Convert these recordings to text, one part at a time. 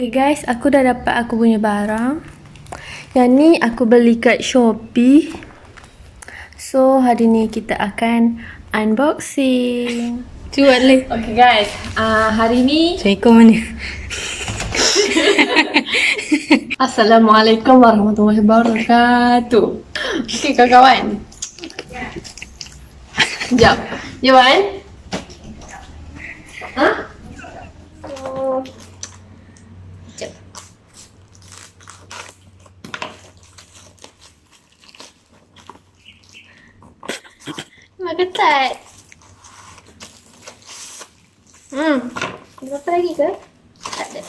Okay guys, aku dah dapat aku punya barang. Yang ni aku beli kat Shopee. So hari ni kita akan unboxing. Cuba le. Okay guys, hari ni Assalamualaikum mana? Assalamualaikum warahmatullahi wabarakatuh. Okay kawan-kawan, sekejap Johan. Sekejap. Mak ketat. Ada apa lagi ke? Tak ada.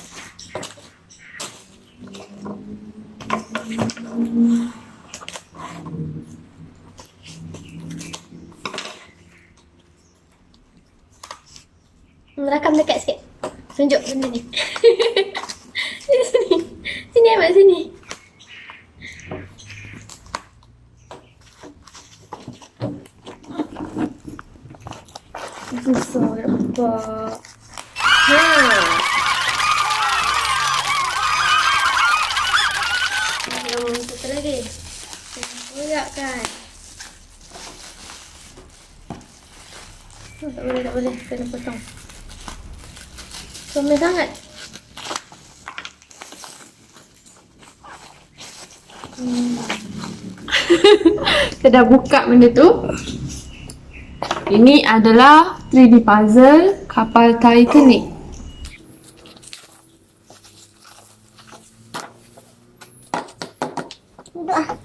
Rakam dekat sikit. Tunjuk benda ni. Sini. Sini Ahmad, sini. Susah nak buka. Satu lagi. Koyak kan. Tak boleh. Kena potong. Comel sangat. Kita dah buka benda tu. Ini adalah 3D puzzle kapal Titanic.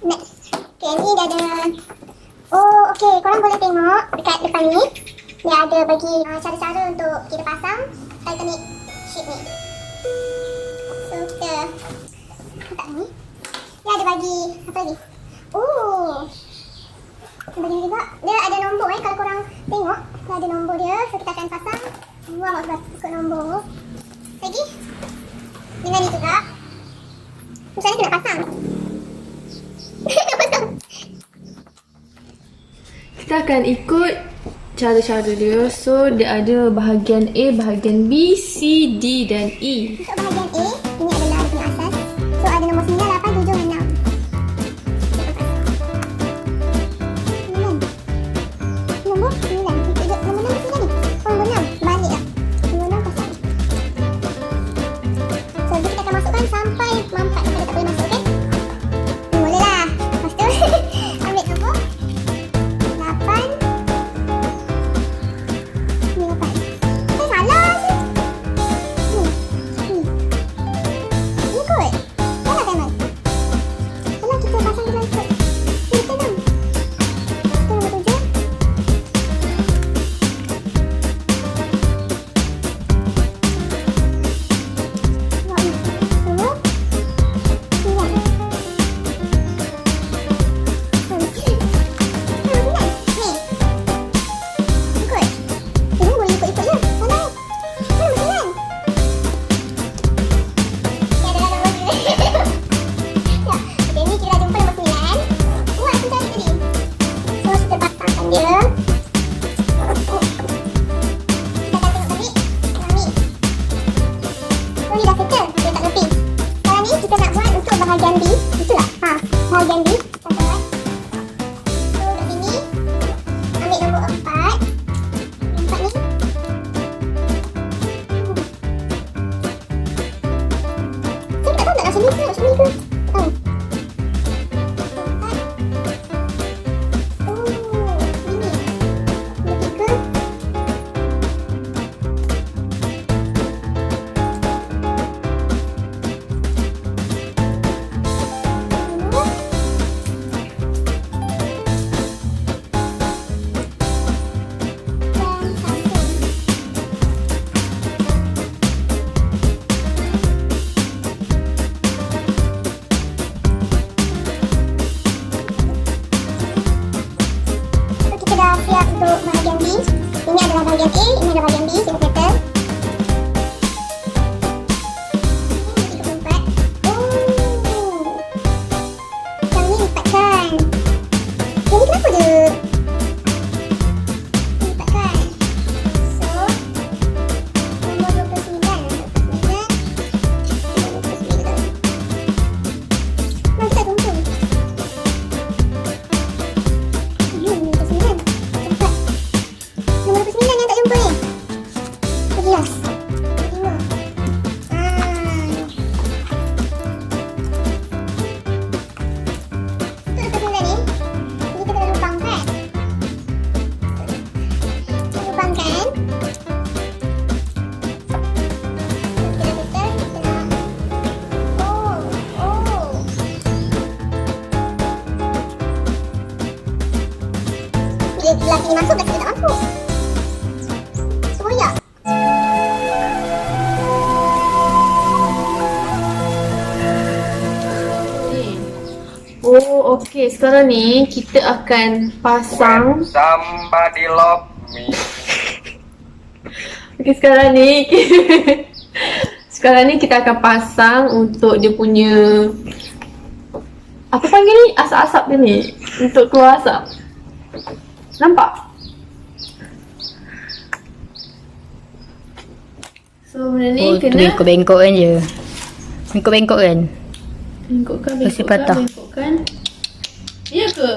Next. Okay, ni dah ada. Oh, okay. Korang boleh tengok dekat depan ni. Dia ada bagi cara-cara untuk kita pasang Titanic ship ni. So, kita letak ni. Dia ada bagi apa lagi? Oh. Dia bagi juga. Dia ada nombor kalau korang tengok. Dia ada nombor dia. So, kita akan pasang. Wah, mak ikut nombor. Lagi. Dengan ni juga. Macam mana kita nak pasang? Kita akan ikut cara-cara dia. So dia ada bahagian A, bahagian B, C, D dan E. Untuk bahagian A, ini adalah dia punya asas. So ada nombor 9, 8, 7 dan 6. Nombor 9. Nombor 6 masih ni. Oh, nombor 6. Balik lah. Nombor 6 kosong. So kita akan masukkan sampai mampat. Kita tak boleh masuk, okey? Boleh lah. Lepas tu, ambil nombor 8. Ni 8. Salah je. Ni kot. Salah kan, Man? Salah kita pasang dengan kot. Ni kita 6. Kita nombor 7. Bahagian B, itulah. Bahagian B. Kita buat. So, kat sini ambil nombor 4. 4 ni. Saya tak tahu nak macam ni ke? Macam ni ke? Tak tahu. Oh, ini. Nombor 3. Siap untuk bahagian B. Ini adalah bahagian A, ini adalah bahagian B. Kita settle. Ini 34. Oh. Yang ni lipatkan. Yang ni kenapa dia? Lipatkan. So, nombor 29. dia belah sini masuk, belah sini tak masuk. Koyak. Oh, okey. Sekarang ni kita akan pasang. Somebody love me. Okey, sekarang ni sekarang ni kita akan pasang untuk dia punya apa panggil ni? Asap-asap dia ni. Untuk keluar asap. Nampak? So benda ni tu kena bengkok-bengkok kan je. Bengkok-bengkok kan? bengkokkan, Kasi patah. bengkokkan. Ya ke?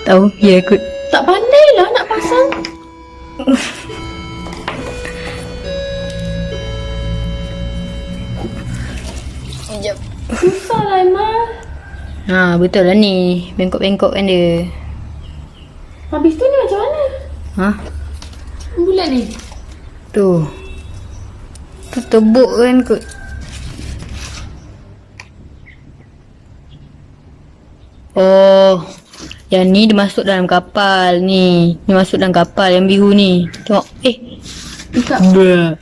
Tahu? Ya kot. Tak pandai lah nak pasang. Sekejap. Susah lah Aiman. Ha, betul lah ni. Bengkok-bengkok kan dia. Habis tu ni macam mana? Ha? Bulat ni. Tu. Tu tebuk kan kot. Oh. Yang ni dia masuk dalam kapal ni. Ni masuk dalam kapal yang biru ni. Tengok. Dekat Bruh.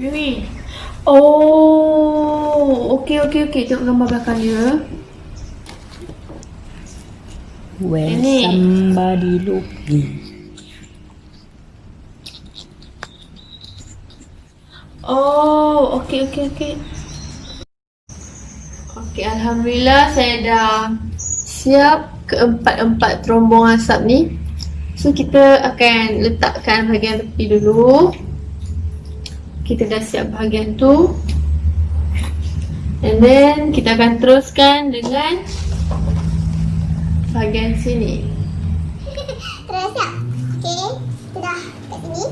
ni. Oh, okey. Tengok gambar belakang dia. When Ini. somebody look me. Oh, okey. Okey, alhamdulillah saya dah siap keempat-empat terombong asap ni. So kita akan letakkan bahagian tepi dulu. Kita dah siap bahagian tu. And then kita akan teruskan dengan bahagian sini. Terus siap. Okey, kita dah kat sini.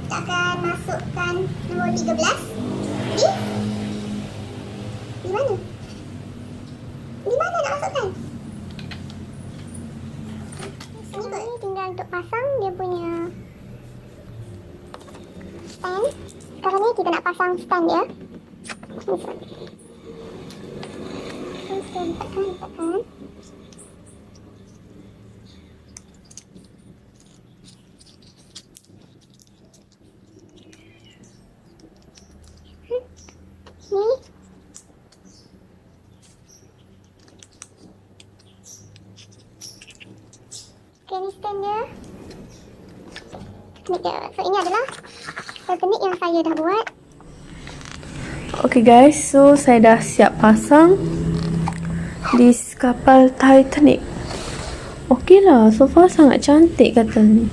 Kita akan masukkan nombor 13. Di mana? Di mana nak masukkan? Sini kot. Ni tinggal untuk pasang dia punya stand. Sekarang ni kita nak pasang stand dia. Letakkan. Ni. Okay, ni stand dia. Teknik dia. So, ini adalah teknik yang saya dah buat. Okay guys, so saya dah siap pasang di kapal Titanic. Okay lah, so far sangat cantik kata ni.